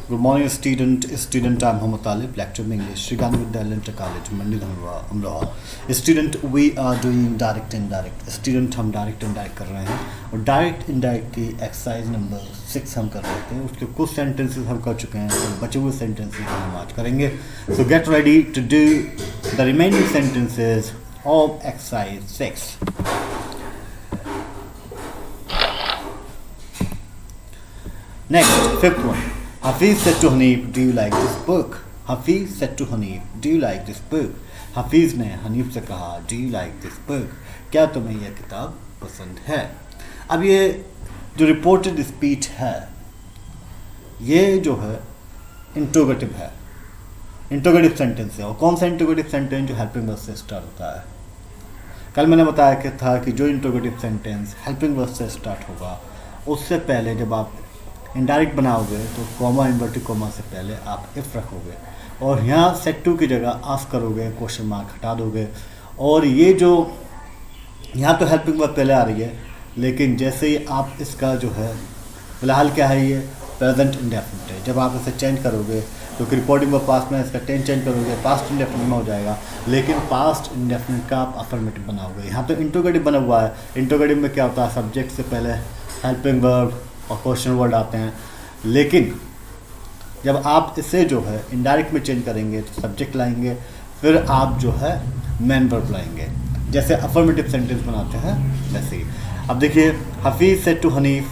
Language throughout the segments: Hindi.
Good morning, student. I'm Mohammad Talib, lecturer in English, Sri Gandhi Vidyalaya Inter College, Mandi Amroha. Student, we are doing direct indirect. Student, हम direct indirect कर रहे हैं और direct indirect की exercise number 6 हम कर रहे थे. उसके कुछ sentences हम कर चुके हैं, तो बचे हुए sentences हम आज करेंगे. So get ready to do the remaining sentences of exercise 6. Next, fifth one. Hafiz said to Hanif, "Do you like this book?" Hafiz said to Hanif, "Do you like this book?" Hafiz ने हनीफ से कहा, "Do you like this book?" क्या तुम्हें यह किताब पसंद है? अब ये जो रिपोर्टेड स्पीच है, ये जो है इंट्रोगेटिव है, इंट्रोगेटिव सेंटेंस है. और कौन सा इंट्रोगेटिव सेंटेंस? जो हेल्पिंग वर्ब से स्टार्ट होता है. कल मैंने बताया था कि जो इंट्रोगेटिव सेंटेंस हेल्पिंग वर्ब से स्टार्ट होगा, उससे पहले जब आप इनडायरेक्ट बनाओगे तो कॉमा इन्वर्टेड कॉमा से पहले आप इफ रखोगे और यहाँ सेट टू की जगह आस्क करोगे, क्वेश्चन मार्क हटा दोगे. और ये जो यहाँ तो हेल्पिंग वर्ब पहले आ रही है, लेकिन जैसे ही आप इसका जो है फिलहाल क्या है, ये प्रेजेंट इंडेफिनिट है. जब आप इसे चेंज करोगे तो रिपोर्टिंग वर्ब पास्ट में इसका टेंस चेंज करोगे, पास्ट इंडेफिनिट में हो जाएगा. लेकिन पास्ट इंडेफिनिट का आप अफर्मेटिव बनाओगे. यहाँ तो इंट्रोगेटिव बना हुआ है. इंट्रोगेटिव में क्या होता है, सब्जेक्ट से पहले हेल्पिंग वर्ब और क्वेश्चन वर्ड आते हैं. लेकिन जब आप इसे जो है इनडायरेक्ट में चेंज करेंगे तो सब्जेक्ट लाएंगे, फिर आप जो है मेन वर्ब लाएंगे. जैसे अफर्मेटिव सेंटेंस बनाते हैं वैसे ही. अब देखिए, हफीज़ सेड टू हनीफ,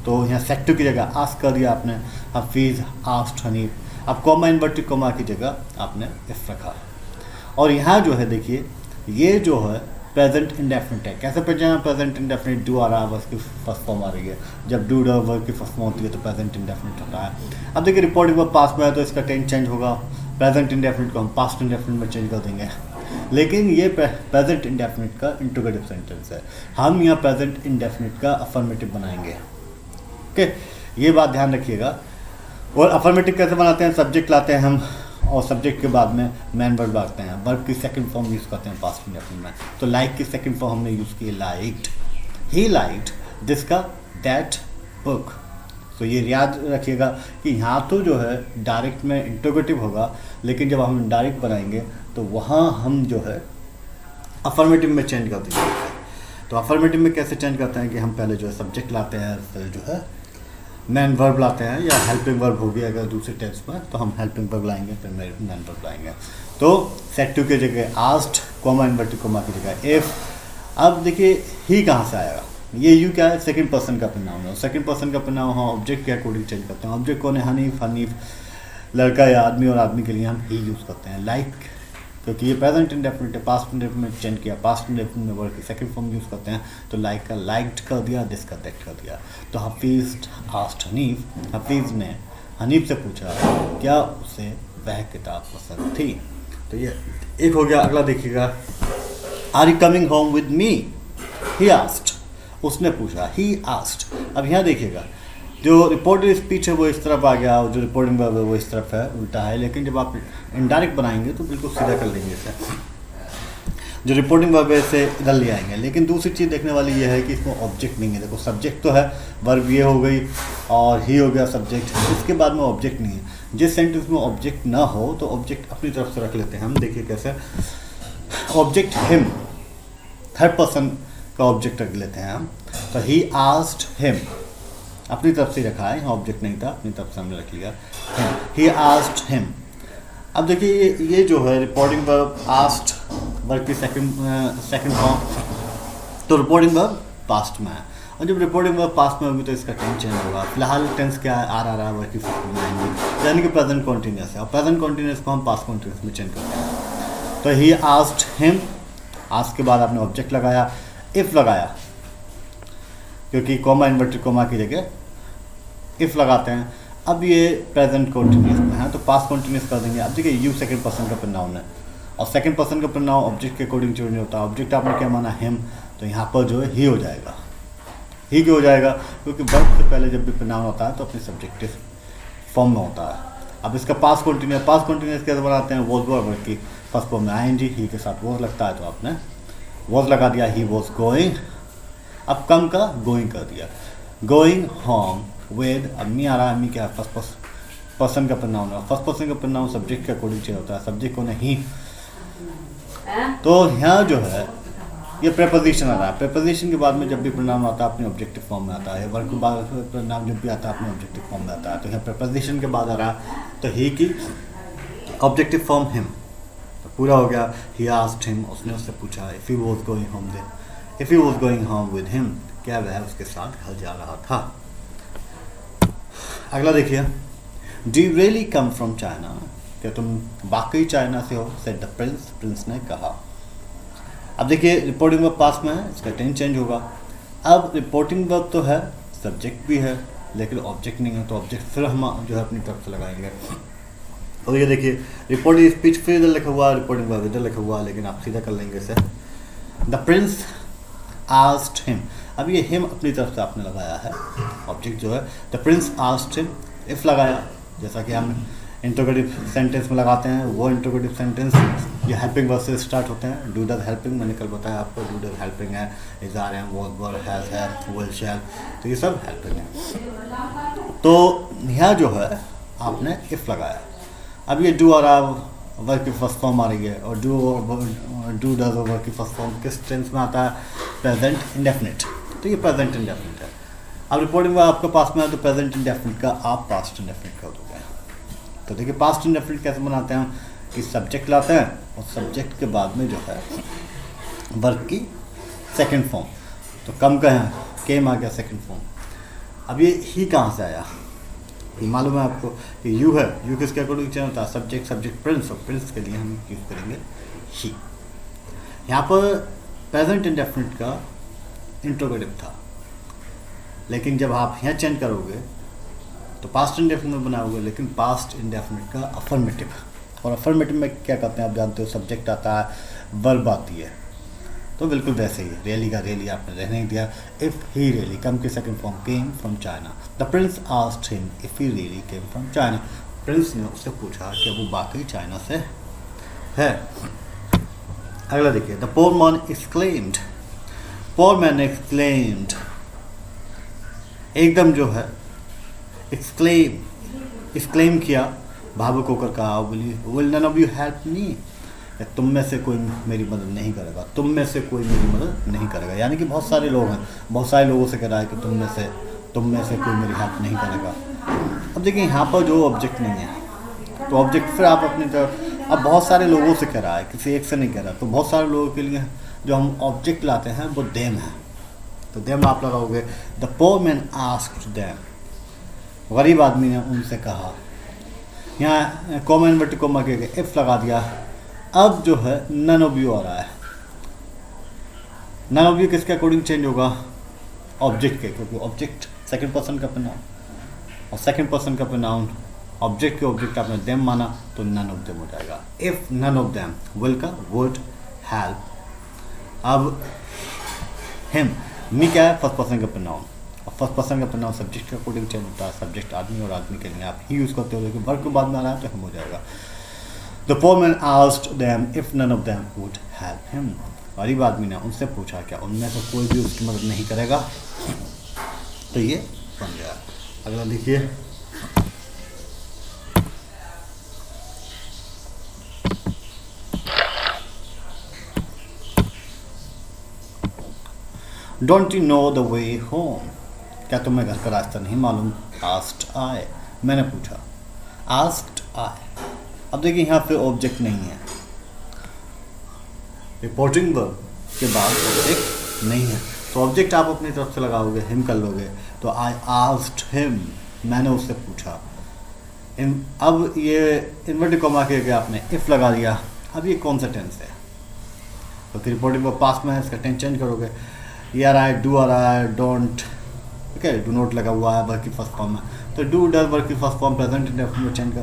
तो यहाँ सेड टू की जगह आस्क कर दिया आपने, हफीज़ आस्क्ड हनीफ. अब कॉमा इन्वर्टेड कॉमा की जगह आपने इफ रखा. और यहाँ जो है देखिए, ये जो है प्रेजेंट इंडेफिनिट है. कैसे पहचाना प्रेजेंट इंडेफिनिट? डू आ रहा है, वर्ब की फर्स्ट फॉर्म आ रही है. जब डू वर्ब की फर्स्ट फॉर्म होती है तो प्रेजेंट इंडेफिनिट होता है. अब देखिए, रिपोर्टिंग वर्ब पास्ट में है तो इसका टेंस चेंज होगा. प्रेजेंट इंडेफिनिट को हम पास्ट इंडेफिनिट में चेंज कर देंगे. लेकिन ये प्रेजेंट इंडेफिनिट का इंट्रोगेटिव सेंटेंस है. हम यहाँ प्रेजेंट इंडेफिनिट का अफर्मेटिव बनाएंगे. ओके, ये बात ध्यान रखिएगा. और अफर्मेटिव कैसे बनाते हैं? सब्जेक्ट लाते हैं हम और सब्जेक्ट के बाद में मैन वर्ब लाते हैं. वर्ब की सेकंड फॉर्म यूज़ करते हैं पास्ट इंडेफिनिट में. तो लाइक की सेकंड फॉर्म हमने यूज़ की लाइक्ड. ही लाइक्ड दिस का दैट बुक. तो ये याद रखिएगा कि यहाँ तो जो है डायरेक्ट में इंट्रोगेटिव होगा, लेकिन जब हम डायरेक्ट बनाएंगे तो वहाँ हम जो है अफर्मेटिव में चेंज कर देंगे. तो अफर्मेटिव में कैसे चेंज करते हैं कि हम पहले जो है सब्जेक्ट लाते हैं, फिर जो है मैन वर्ब लाते हैं, या हेल्पिंग वर्ब होगी अगर दूसरे टेंस में तो हम हेल्पिंग वर्ब लाएंगे, फिर मैन वर्ब लाएंगे. तो सेड टू की जगह आस्क्ड, कॉमा इन्वर्टेड कॉमा की जगह इफ. अब देखिए, ही कहाँ से आएगा? ये यू क्या है? सेकंड पर्सन का प्रोनाउन है. सेकंड पर्सन का प्रोनाउन हम ऑब्जेक्ट के अकॉर्डिंग चेंज करते हैं. ऑब्जेक्ट कौन है? हनीफ. हनीफ लड़का या आदमी, और आदमी के लिए हम ही यूज़ करते हैं. लाइक, क्योंकि ये प्रेजेंट इंडेफिनिट है, पास्ट इंडेफिनिट चेंज किया, पास्ट इंडेफिनिट में वर्ड की सेकंड फॉर्म यूज़ करते हैं. तो लाइक का लाइक्ड कर दिया, दिस का दैट कर दिया. तो हफीज़ आस्क्ड हनीफ, हफीज़ ने हनीफ से पूछा क्या उसे वह किताब पसंद थी. तो ये एक हो गया. अगला देखिएगा, are you coming home with me? He asked, उसने पूछा. He asked. अब यहाँ देखिएगा, जो रिपोर्टेड स्पीच है वो इस तरफ आ गया और जो रिपोर्टिंग वर्ब है वो इस तरफ है, उल्टा है. लेकिन जब आप इनडायरेक्ट बनाएंगे तो बिल्कुल सीधा कर लेंगे इसे. जो रिपोर्टिंग वर्ब है इसे इधर ले आएंगे. लेकिन दूसरी चीज़ देखने वाली ये है कि इसमें ऑब्जेक्ट नहीं है. देखो, सब्जेक्ट तो है, वर्ब ये हो गई और ही हो गया सब्जेक्ट. इसके बाद में ऑब्जेक्ट नहीं है. जिस सेंटेंस में ऑब्जेक्ट ना हो तो ऑब्जेक्ट अपनी तरफ से रख लेते हैं हम. देखिए कैसे, ऑब्जेक्ट हिम, थर्ड पर्सन का ऑब्जेक्ट रख लेते हैं हम. तो ही आस्क्ड हिम, अपनी तरफ से रखा है, यहाँ ऑब्जेक्ट नहीं था, अपनी तरफ से हमने रख लिया. He asked him. अब देखिए, ये जो है रिपोर्टिंग वर्ब आस्क्ड वर्ब की सेकंड फॉर्म, तो रिपोर्टिंग वर्ब पास्ट में है. और जब रिपोर्टिंग वर्ब पास्ट में होगी तो इसका टेंस चेंज होगा. फिलहाल टेंस क्या है? आ रहा है, वर्ब की फॉर्म में आएंगे, यानी कि प्रेजेंट कॉन्टिन्यूस है. और प्रेजेंट कॉन्टिन्यूस को हम पास्ट कॉन्टिन्यूस में चेंज करते हैं. तो ही आस्क्ड हिम, आस्क के बाद आपने ऑब्जेक्ट लगाया, इफ लगाया, क्योंकि कॉमा इन्वर्टेड कॉमा की जगह इफ लगाते हैं. अब ये प्रेजेंट कॉन्टिन्यूस में है तो पास्ट कॉन्टिन्यूस कर देंगे. अब देखिए, यू सेकंड पर्सन का प्रोनाउन है और सेकंड पर्सन का प्रोनाउन ऑब्जेक्ट के अकॉर्डिंग चेंज होता है. ऑब्जेक्ट आपने क्या माना? हिम. तो यहाँ पर जो है ही हो जाएगा. ही क्यों हो जाएगा? क्योंकि वर्ब से पहले जब भी प्रोनाउन होता है तो अपनी सब्जेक्टिव फॉर्म में होता है. अब इसका पास्ट कॉन्टिन्यूस कैसे बनाते हैं? वॉज वर्ब की फर्स्ट फॉर्म में आएंगे, ही के साथ वॉज लगता है तो आपने वॉज लगा दिया. He was going. अब कम का गोइंग कर दिया. गोइंग होम विद, अब मी आ रहा है, मी क्या फर्स्ट पर्सन का प्रोनाउन है। फर्स्ट पर्सन का प्रोनाउन सब्जेक्ट के अकॉर्डिंग चेंज होता है, सब्जेक्ट को नहीं। तो यहाँ जो है ये प्रेपोजिशन आ रहा है। प्रेपोजिशन के बाद में जब भी प्रोनाउन आता है अपने ऑब्जेक्टिव फॉर्म में आता है, वर्ब के बाद प्रोनाउन जब भी आता है अपने ऑब्जेक्टिव फॉर्म में आता है। तो यहाँ प्रेपोजिशन के बाद आ रहा है तो ही की ऑब्जेक्टिव फॉर्म हिम, तो पूरा हो गया। ही आस्क्ड हिम, उसने उससे पूछा। If he was going home then, if he was going home with him, क्या वह उसके साथ घर जा रहा था। अगला देखिए, do you really come from China, क्या तुम वाकई चाइना से हो, सेड द प्रिंस, प्रिंस ने कहा। अब देखिए रिपोर्टिंग वर्ब पास में है, इसका टेंस चेंज होगा। अब रिपोर्टिंग वर्ब तो है, सब्जेक्ट भी है, लेकिन ऑब्जेक्ट नहीं है, तो ऑब्जेक्ट फिर हम जो है अपनी तरफ से लगाएंगे। और ये देखिए रिपोर्टिंग स्पीच फिर इधर लिखा हुआ है, रिपोर्टिंग वर्ब इधर लिखा हुआ है, लेकिन आप सीधा कर लेंगे इसे। द प्रिंस आस्क्ड हिम, अब ये हिम अपनी तरफ से आपने लगाया है, ऑब्जेक्ट जो है। The Prince asked him, if लगाया, जैसा कि हम इंट्रोगेटिव सेंटेंस में लगाते हैं, वो इंट्रोगेटिव सेंटेंस ये हेल्पिंग वर्ब से स्टार्ट होते हैं। डू डज हेल्पिंग, मैंने कल बताया आपको, डू डज हेल्पिंग है, is are am, was were, has है, विल शैल, तो ये सब हेल्पिंग है। तो यहाँ जो है आपने इफ लगाया। अब ये डू और वर्ब की फर्स्ट फॉर्म आ रही है, और डू डज और वर्ब की फर्स्ट फॉर्म किस टेंस में आता है, प्रेजेंट इंडेफिनिट, तो ये प्रेजेंट इंडेफिनिट है। अब रिपोर्टिंग वर्ब आपके पास में है, तो प्रेजेंट इंडेफिनिट का आप पास्ट इंडेफिनिट कर दोगे। तो देखिए पास्ट इंडेफिनिट कैसे बनाते हैं, कि सब्जेक्ट लाते हैं और सब्जेक्ट के बाद में जो है वर्ब की सेकंड फॉर्म, तो कम का है, केम आ गया सेकंड फॉर्म। अब ये ही कहाँ से आया, ये मालूम है आपको कि यू है, यू किसके अकॉर्डिंग चेंज होता है, सब्जेक्ट, सब्जेक्ट प्रिंस, और प्रिंस के लिए हम यूज करेंगे ही। यहाँ पर प्रेजेंट इंडेफिनिट का इंट्रोगेटिव था, लेकिन जब आप यहाँ चेंज करोगे तो पास्ट इंडेफिनिट में बनाओगे, लेकिन पास्ट इंडेफिनिट का अफर्मेटिव, और अफर्मेटिव में क्या करते हैं आप जानते हो, सब्जेक्ट आता है, वर्ब आती है, तो बिल्कुल वैसे ही रियली का रियली आपने रहने ही दिया। इफ ही रियली कम की second form came from China, the Prince asked him if he really came from China, Prince ने उससे पूछा कि वो वाकई चाइना से है। अगला देखिए, the poor man exclaimed, poor man exclaimed, एकदम जो है एक्सक्लेम किया, भावुक होकर कहा, will none of you help me, तुम में से कोई मेरी मदद नहीं करेगा, तुम में से कोई मेरी मदद नहीं करेगा। यानी कि बहुत सारे लोग हैं, बहुत सारे लोगों से कह रहा है कि तुम में से कोई मेरी हेल्प नहीं करेगा। अब देखिए यहाँ पर जो ऑब्जेक्ट नहीं है, तो ऑब्जेक्ट फिर आप अपनी तरफ, अब बहुत सारे लोगों से कह रहा है, किसी एक से नहीं कह रहा, तो बहुत सारे लोगों के लिए जो हम ऑब्जेक्ट लाते हैं वो देम है, तो देम आप लगाओगे। The poor man asked them, गरीब आदमी ने उनसे कहा। यहाँ कॉमा इन्वर्टेड कॉमा के इफ लगा दिया। अब जो है नन ऑफ यू आ रहा है, नन ऑफ यू किसके अकॉर्डिंग चेंज होगा, ऑब्जेक्ट के, क्योंकि ऑब्जेक्ट सेकंड पर्सन का प्रोनाउन, और सेकंड पर्सन का प्रोनाउन ऑब्जेक्ट के ऑब्जेक्ट आपने देम माना, तो नन ऑफ देम हो जाएगा। If none of them, will का वुड, हेल्प। अब हिम, मी क्या है, फर्स्ट पर्सन का प्रोनाउन, और फर्स्ट पर्सन का प्रोनाउन सब्जेक्ट के अकॉर्डिंग चेंज होता है, सब्जेक्ट आदमी और आदमी के लिए आप ही यूज़ करते हो, लेकिन वर्ब के बाद में आ रहा है तो हम हो जाएगा। The poor man asked them if none of them would help him, गरीब आदमी ने उनसे पूछा क्या उनमें से कोई भी उसकी मदद नहीं करेगा, तो ये बन गया। अगला देखिए, don't you know the way home, क्या तुम्हें घर का रास्ता नहीं मालूम, आस्क्ड आई, मैंने पूछा, आस्क्ड आई। अब देखिए यहाँ पे ऑब्जेक्ट नहीं है, रिपोर्टिंग वर्ब के बाद ऑब्जेक्ट नहीं है, तो ऑब्जेक्ट आप अपनी तरफ से लगाओगे, हिम कर लोगे, तो आई आस्क्ड हिम, मैंने उससे पूछा। अब ये इन्वर्टेड कॉमा के आपने इफ लगा दिया। अब ये कौन सा टेंस है, तो रिपोर्टिंग वर्ब पास्ट में है, इसका टेंस चेंज करोगे, ये आ रहा है डू आ रहा है, डोंट, ठीक है, डू नॉट लगा हुआ है वर्ब की फर्स्ट फॉर्म में, तो डू डज वर्ब की first form present indefinite change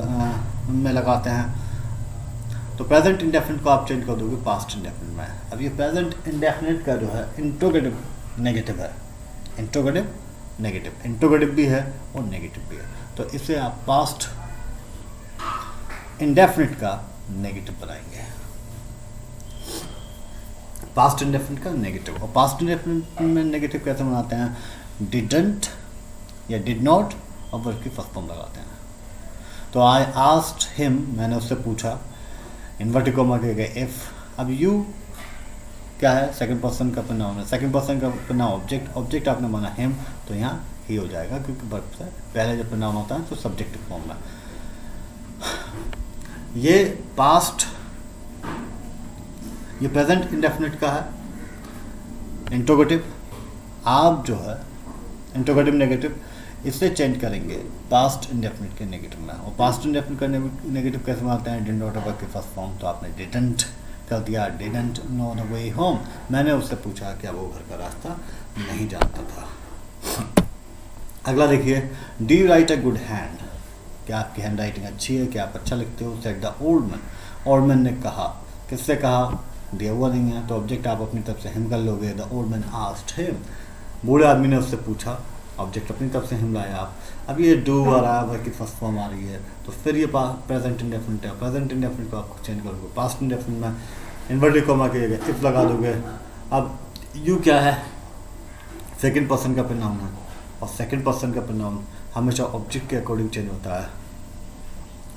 में लगाते हैं, तो प्रेजेंट इंडेफिनिट को आप चेंज कर दोगे पास्ट इंडेफिनिट में। अब ये प्रेजेंट इंडेफिनिट का जो है इंट्रोगेटिव नेगेटिव है, इंट्रोगेटिव नेगेटिव, इंट्रोगेटिव भी है और नेगेटिव भी है, तो इसे आप पास्ट इंडेफिनिट का नेगेटिव बनाएंगे, पास्ट इंडेफिनिट का नेगेटिव। और पास्ट इंडेफिनिट में नेगेटिव कैसे बनाते हैं, डिडंट या डिड नॉट और वर्ब की फर्स्ट फॉर्म लगाते हैं। तो आई आस्क्ड हिम, मैंने उससे पूछा, इन्वर्टेड कॉमा के गए इफ़। अब यू क्या है, सेकंड पर्सन का प्रोनाउन है, सेकंड पर्सन का प्रोनाउन ऑब्जेक्ट, ऑब्जेक्ट आपने माना हिम, तो यहाँ ही हो जाएगा क्योंकि वर्ब से पहले जब प्रोनाउन होता है तो सब्जेक्टिव फॉर्म में। ये पास्ट, ये प्रेजेंट इंडेफिनिट का है इंट्रोगेटिव। आप जो है इंट्रोगेटिव नेगेटिव इससे चेंज करेंगे पास्ट इंडेफिनिट के नेगेटिव में। और पास्ट इंडेफिनिट का नेगेटिव कैसे बनाते हैं, डिडंट नॉट वर्क के फर्स्ट फॉर्म, तो आपने डिडंट कर दिया, didn't know the way home. मैंने उससे पूछा क्या वो घर का रास्ता नहीं जानता था। अगला देखिए, do you right a good hand, क्या आपकी हैंड राइटिंग अच्छी है, क्या आप अच्छा लिखते हो। Said the old man, old man ने कहा, किससे कहा, दिया हुआ नहीं है तो ऑब्जेक्ट आप अपनी तरफ से हिम कर लोगे। The old man asked him, बूढ़े आदमी ने उससे पूछा, ऑब्जेक्ट अपनी तरफ से हिम लाया आप। अब ये डू आ रहा है, वर्ब की फर्स्ट फॉर्म आ रही है, तो फिर ये प्रेजेंट इंडेफिनिट है। प्रेजेंट इंडेफिनिट को आप चेंज करोगे, पास्ट इंडेफिनिट में इन्वर्टेड कॉमा के जगह इफ लगा दोगे। अब यू क्या है, सेकंड पर्सन का प्रोनाउन है, और सेकंड पर्सन का प्रोनाउन हमेशा ऑब्जेक्ट के अकॉर्डिंग चेंज होता है।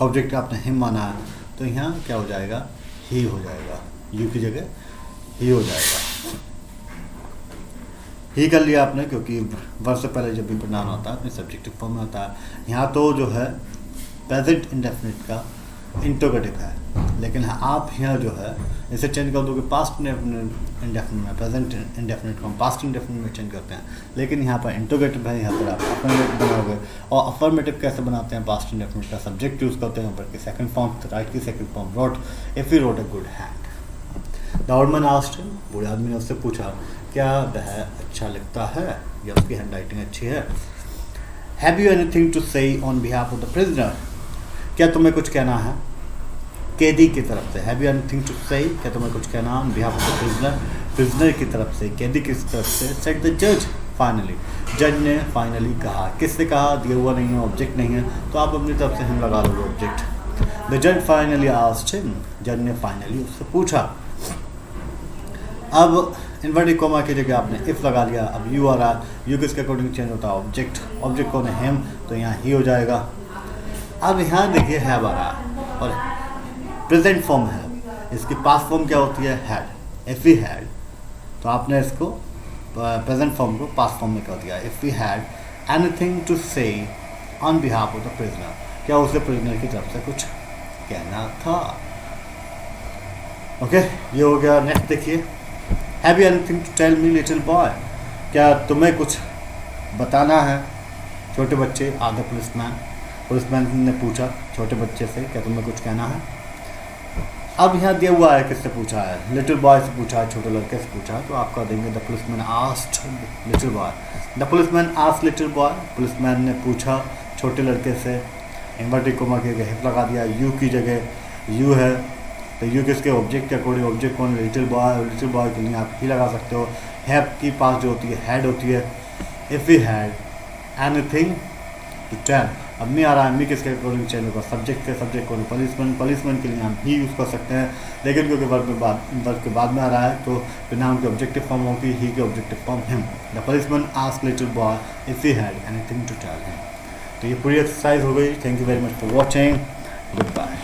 ऑब्जेक्ट आपने हिम माना है तो यहाँ क्या हो जाएगा, ही हो जाएगा, यू की जगह ही हो जाएगा। ही कर लिया आपने क्योंकि वर्ब से पहले जब भी प्रोनाउन होता है अपने सब्जेक्टिव फॉर्म में होता है। यहाँ तो जो है प्रेजेंट इंडेफिनिट का इंट्रोगेटिव है, लेकिन आप यहाँ जो है इसे चेंज कर दोगे पास्ट इंडेफिनिट में, प्रेजेंट इंडेफिनिट को हम पास्ट इंडेफिनिट में चेंज करते हैं, लेकिन यहाँ पर इंट्रोगेटिव है, यहाँ पर आप अफर्मेटिव बनाओगे। और अफर्मेटिव कैसे बनाते हैं, पास्ट इंडेफिनिट का सब्जेक्ट यूज़ करते हैं, बल्कि सेकंड फॉर्म, राइट की second form wrote, if you wrote a good hand. The old man asked him, बूढ़े आदमी ने उससे पूछा क्या वह अच्छा लिखता है या उसकी हैंड राइटिंग अच्छी है। Have you anything to say on behalf of the prisoner, क्या तुम्हें कुछ कहना है कैदी की तरफ से। हैव यू एनीथिंग टू से, क्या तुम्हें कुछ कहना on behalf of the prisoner, prisoner की तरफ से, कैदी की तरफ से। सेड द जज फाइनली, जज ने फाइनली कहा, किससे कहा, दिया हुआ नहीं है, ऑब्जेक्ट नहीं है, तो आप अपनी तरफ से हिम लगा दोगे ऑब्जेक्ट। द जज फाइनली आस्क्ड हिम, जज ने फाइनली उससे पूछा। अब इन्वर्टेड कॉमा की जगह आपने इफ़ लगा लिया, अब यू आ रहा, यू किसके अकॉर्डिंग चेंज होता है, ऑब्जेक्ट, ऑब्जेक्ट कौन है, हिम, तो यहाँ ही हो जाएगा। अब यहाँ देखिए हैव आ रहा है और प्रेजेंट फॉर्म है, इसकी पास्ट फॉर्म क्या होती है, हैड। इफ़ वी हैड, तो आपने इसको प्रेजेंट फॉर्म को पास्ट फॉर्म में कर दिया। If we had anything to say on behalf of the prisoner, क्या उसे प्रिजनर की तरफ से कुछ कहना था। ओके, ये हो गया। नेक्स्ट देखिए, have you anything to tell me little boy, क्या तुम्हें कुछ बताना है छोटे बच्चे। आधा पुलिसमैन, पुलिसमैन ने पूछा छोटे बच्चे से, क्या तुम्हें कुछ कहना है। अब यहाँ दिया हुआ है किससे पूछा है, लिटिल बॉय से पूछा है, छोटे लड़के से पूछा है, तो आप कह देंगे the policeman asked little boy. The policeman asked little boy, policeman ने पूछा छोटे लड़के से। इन्वर्टेड कॉमा के जगह हिप लगा दिया, यू की जगह यू है, तो यू किसके, ऑब्जेक्ट के अकॉर्डिंग, ऑब्जेक्ट कौन, लिटिल बॉय, लिटिल बॉय के लिए आप ही लगा सकते हो। हैव की पास जो होती है हैड होती है। If we had anything to tell, अब मी आ रहा है, मी किसके अकॉर्डिंग चेंज होगा, सब्जेक्ट के, सब्जेक्ट कौन, पुलिसमैन, पुलिसमैन के लिए हम ही यूज़ कर सकते हैं, लेकिन क्योंकि वर्ब के बाद में आ रहा है तो प्रोनाउन की ऑब्जेक्टिव फॉर्म होगी, ही की objective form him. The policeman asked little boy if he had anything to tell him. तो ये पूरी एक्सरसाइज हो गई। Thank you very much for watching, good bye.